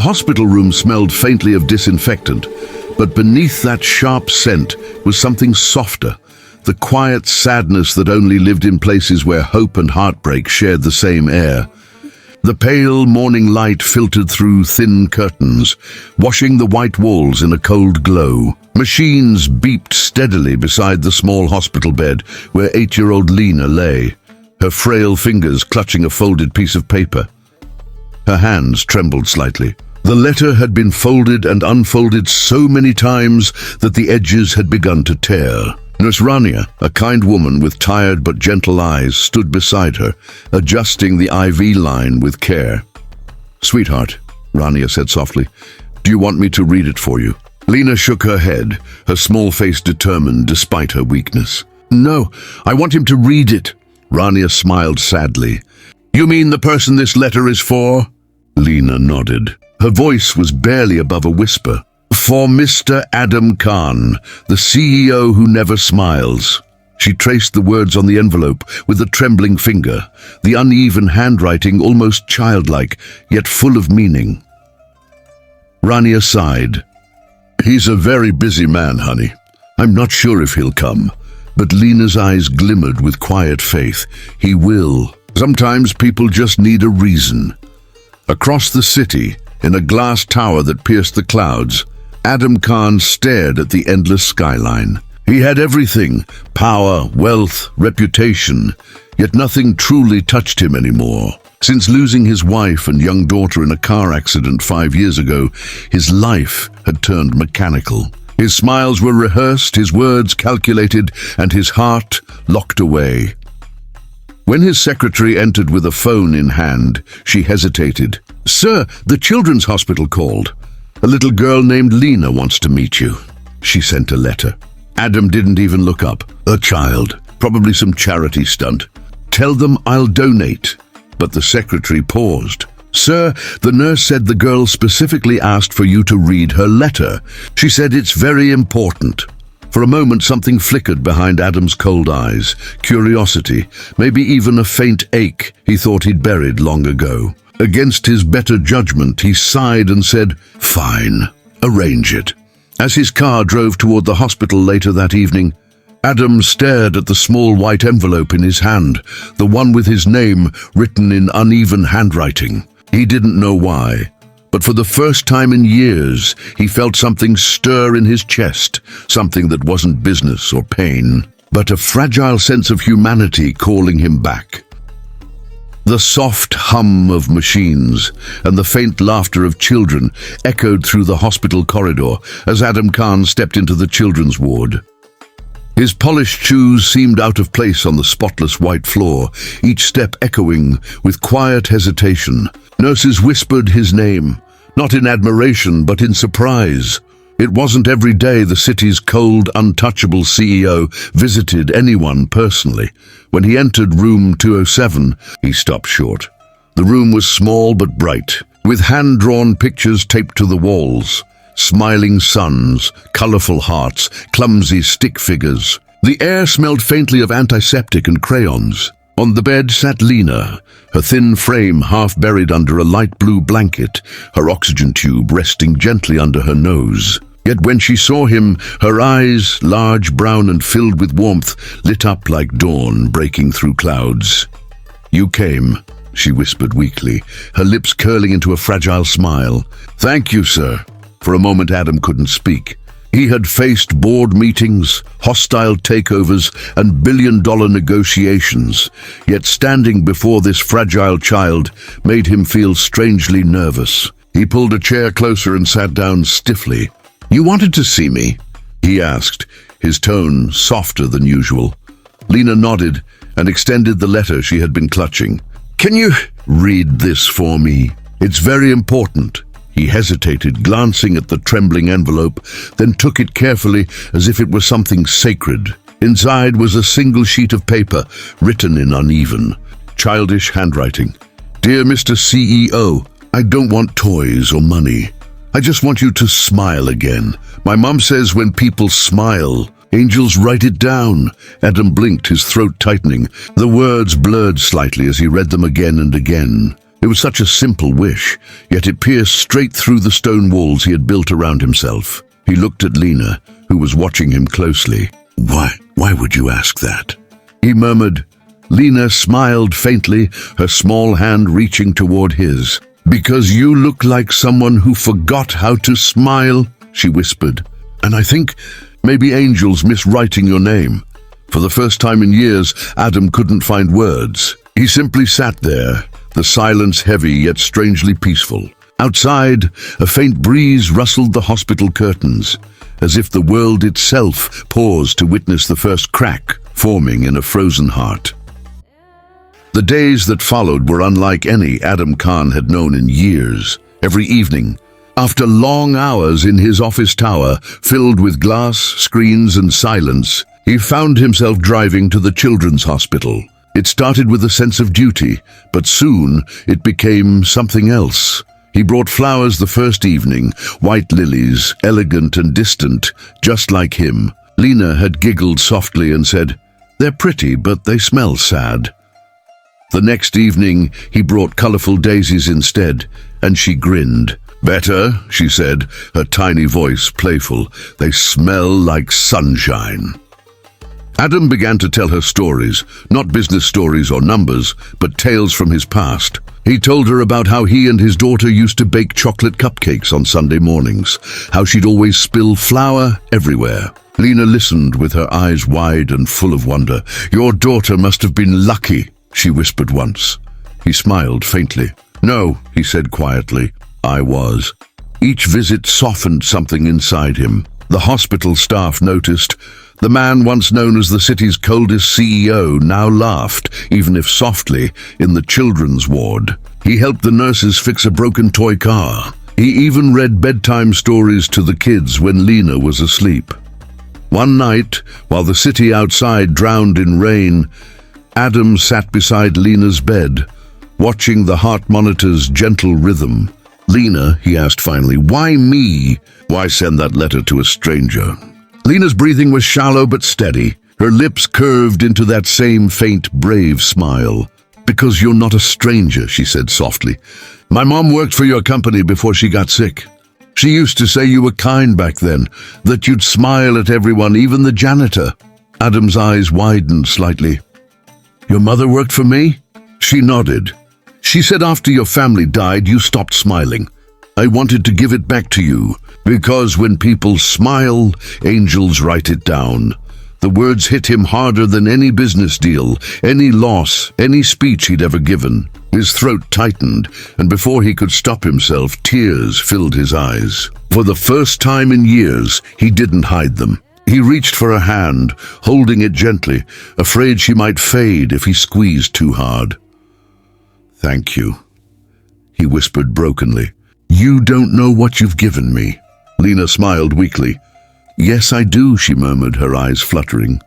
The hospital room smelled faintly of disinfectant, but beneath that sharp scent was something softer, the quiet sadness that only lived in places where hope and heartbreak shared the same air. The pale morning light filtered through thin curtains, washing the white walls in a cold glow. Machines beeped steadily beside the small hospital bed where 8-year-old Lena lay, her frail fingers clutching a folded piece of paper. Her hands trembled slightly. The letter had been folded and unfolded so many times that the edges had begun to tear. Nurse Rania, a kind woman with tired but gentle eyes, stood beside her, adjusting the IV line with care. "Sweetheart," Rania said softly, "do you want me to read it for you?" Lena shook her head, her small face determined despite her weakness. "No, I want him to read it." Rania smiled sadly. "You mean the person this letter is for?" Lena nodded. Her voice was barely above a whisper. "For Mr. Adam Khan, the CEO who never smiles." She traced the words on the envelope with a trembling finger, the uneven handwriting almost childlike, yet full of meaning. Rania sighed. "He's a very busy man, honey. I'm not sure if he'll come." But Lena's eyes glimmered with quiet faith. "He will. Sometimes people just need a reason." Across the city, in a glass tower that pierced the clouds, Adam Khan stared at the endless skyline. He had everything: power, wealth, reputation, yet nothing truly touched him anymore. Since losing his wife and young daughter in a car accident 5 years ago, his life had turned mechanical. His smiles were rehearsed, his words calculated, and his heart locked away. When his secretary entered with a phone in hand, she hesitated. "Sir, the children's hospital called. A little girl named Lena wants to meet you." She sent a letter. Adam didn't even look up. "A child, probably some charity stunt. Tell them I'll donate." But the secretary paused. "Sir, the nurse said the girl specifically asked for you to read her letter. She said it's very important." For a moment something flickered behind Adam's cold eyes. Curiosity, maybe even a faint ache he thought he'd buried long ago. Against his better judgment, he sighed and said, "Fine, arrange it." As his car drove toward the hospital later that evening, Adam stared at the small white envelope in his hand, the one with his name written in uneven handwriting. He didn't know why, but for the first time in years, he felt something stir in his chest, something that wasn't business or pain, but a fragile sense of humanity calling him back. The soft hum of machines and the faint laughter of children echoed through the hospital corridor as Adam Khan stepped into the children's ward. His polished shoes seemed out of place on the spotless white floor, each step echoing with quiet hesitation. Nurses whispered his name, not in admiration but in surprise. It wasn't every day the city's cold, untouchable CEO visited anyone personally. When he entered room 207, he stopped short. The room was small but bright, with hand-drawn pictures taped to the walls. Smiling suns, colorful hearts, clumsy stick figures. The air smelled faintly of antiseptic and crayons. On the bed sat Lena, her thin frame half buried under a light blue blanket, her oxygen tube resting gently under her nose. Yet when she saw him, her eyes, large, brown and filled with warmth, lit up like dawn breaking through clouds. "You came," she whispered weakly, her lips curling into a fragile smile. "Thank you, sir." For a moment Adam couldn't speak. He had faced board meetings, hostile takeovers, and billion-dollar negotiations, yet standing before this fragile child made him feel strangely nervous. He pulled a chair closer and sat down stiffly. "You wanted to see me?" he asked, his tone softer than usual. Lena nodded and extended the letter she had been clutching. "Can you read this for me? It's very important." He hesitated, glancing at the trembling envelope, then took it carefully as if it were something sacred. Inside was a single sheet of paper, written in uneven, childish handwriting. "Dear Mr. CEO, I don't want toys or money. I just want you to smile again. My mom says when people smile, angels write it down." Adam blinked, his throat tightening. The words blurred slightly as he read them again and again. It was such a simple wish, yet it pierced straight through the stone walls he had built around himself. He looked at Lena, who was watching him closely. Why would you ask that?" he murmured. Lena smiled faintly, her small hand reaching toward his. "Because you look like someone who forgot how to smile," she whispered. "And I think maybe angels miss writing your name." For the first time in years, Adam couldn't find words. He simply sat there, the silence heavy yet strangely peaceful. Outside, a faint breeze rustled the hospital curtains, as if the world itself paused to witness the first crack forming in a frozen heart. The days that followed were unlike any Adam Khan had known in years. Every evening, after long hours in his office tower, filled with glass, screens and silence, he found himself driving to the children's hospital. It started with a sense of duty, but soon it became something else. He brought flowers the first evening, white lilies, elegant and distant, just like him. Lena had giggled softly and said, "They're pretty, but they smell sad." The next evening, he brought colorful daisies instead, and she grinned. "Better," she said, her tiny voice playful. "They smell like sunshine." Adam began to tell her stories, not business stories or numbers, but tales from his past. He told her about how he and his daughter used to bake chocolate cupcakes on Sunday mornings, how she'd always spill flour everywhere. Lena listened with her eyes wide and full of wonder. "Your daughter must have been lucky," she whispered once. He smiled faintly. "No," he said quietly, "I was." Each visit softened something inside him. The hospital staff noticed. The man once known as the city's coldest CEO now laughed, even if softly, in the children's ward. He helped the nurses fix a broken toy car. He even read bedtime stories to the kids when Lena was asleep. One night, while the city outside drowned in rain, Adam sat beside Lena's bed, watching the heart monitor's gentle rhythm. "Lena," he asked finally, "why me? Why send that letter to a stranger?" Lena's breathing was shallow but steady. Her lips curved into that same faint, brave smile. "Because you're not a stranger," she said softly. "My mom worked for your company before she got sick. She used to say you were kind back then, that you'd smile at everyone, even the janitor." Adam's eyes widened slightly. "Your mother worked for me?" She nodded. "She said after your family died, you stopped smiling. I wanted to give it back to you, because when people smile, angels write it down." The words hit him harder than any business deal, any loss, any speech he'd ever given. His throat tightened, and before he could stop himself, tears filled his eyes. For the first time in years, he didn't hide them. He reached for her hand, holding it gently, afraid she might fade if he squeezed too hard. "Thank you," he whispered brokenly. "You don't know what you've given me." Lena smiled weakly. "Yes, I do," she murmured, her eyes fluttering.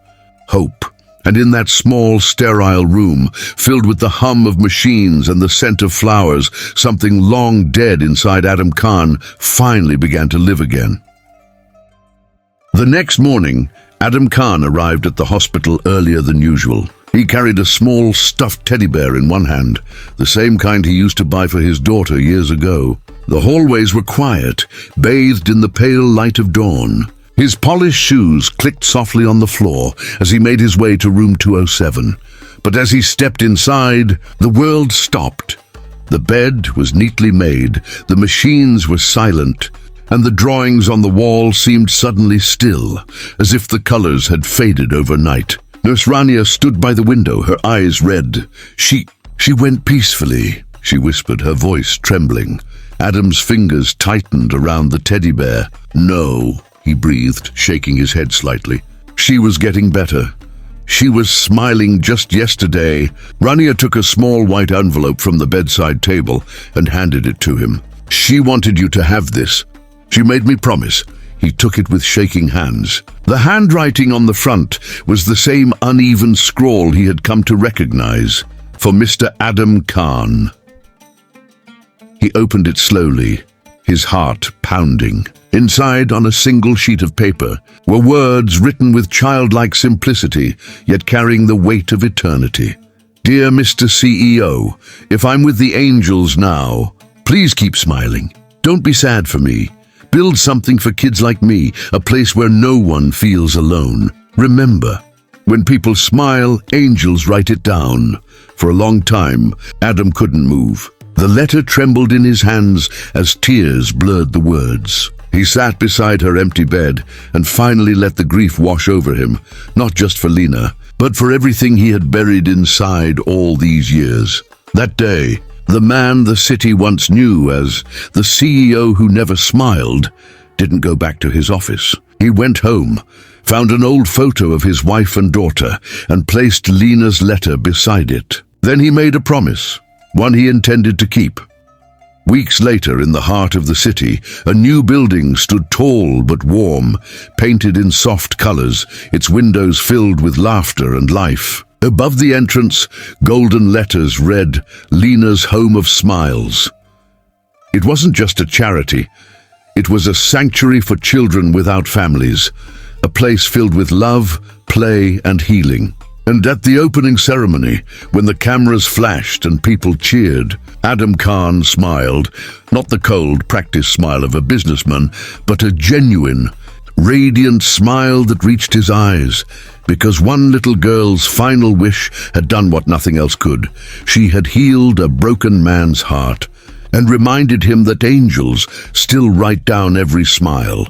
"Hope." And in that small, sterile room, filled with the hum of machines and the scent of flowers, something long dead inside Adam Khan finally began to live again. The next morning, Adam Khan arrived at the hospital earlier than usual. He carried a small, stuffed teddy bear in one hand, the same kind he used to buy for his daughter years ago. The hallways were quiet, bathed in the pale light of dawn. His polished shoes clicked softly on the floor as he made his way to room 207. But as he stepped inside, the world stopped. The bed was neatly made, the machines were silent, and the drawings on the wall seemed suddenly still, as if the colors had faded overnight. Nurse Rania stood by the window, her eyes red. She went peacefully," she whispered, her voice trembling. Adam's fingers tightened around the teddy bear. "No," he breathed, shaking his head slightly. "She was getting better. She was smiling just yesterday." Rania took a small white envelope from the bedside table and handed it to him. "She wanted you to have this. She made me promise." He took it with shaking hands. The handwriting on the front was the same uneven scrawl he had come to recognize. For Mr. Adam Khan. He opened it slowly, his heart pounding. Inside, on a single sheet of paper, were words written with childlike simplicity, yet carrying the weight of eternity. Dear Mr. CEO, if I'm with the angels now, please keep smiling. Don't be sad for me. Build something for kids like me, a place where no one feels alone. Remember, when people smile, angels write it down. For a long time, Adam couldn't move. The letter trembled in his hands as tears blurred the words. He sat beside her empty bed and finally let the grief wash over him, not just for Lena, but for everything he had buried inside all these years. That day, the man the city once knew as the CEO who never smiled didn't go back to his office. He went home, found an old photo of his wife and daughter, and placed Lena's letter beside it. Then he made a promise, one he intended to keep. Weeks later, in the heart of the city, a new building stood tall but warm, painted in soft colors, its windows filled with laughter and life. Above the entrance, golden letters read, "Lena's Home of Smiles." It wasn't just a charity. It was a sanctuary for children without families, a place filled with love, play, and healing. And at the opening ceremony, when the cameras flashed and people cheered, Adam Khan smiled, not the cold, practiced smile of a businessman, but a genuine, radiant smile that reached his eyes, because one little girl's final wish had done what nothing else could. She had healed a broken man's heart and reminded him that angels still write down every smile.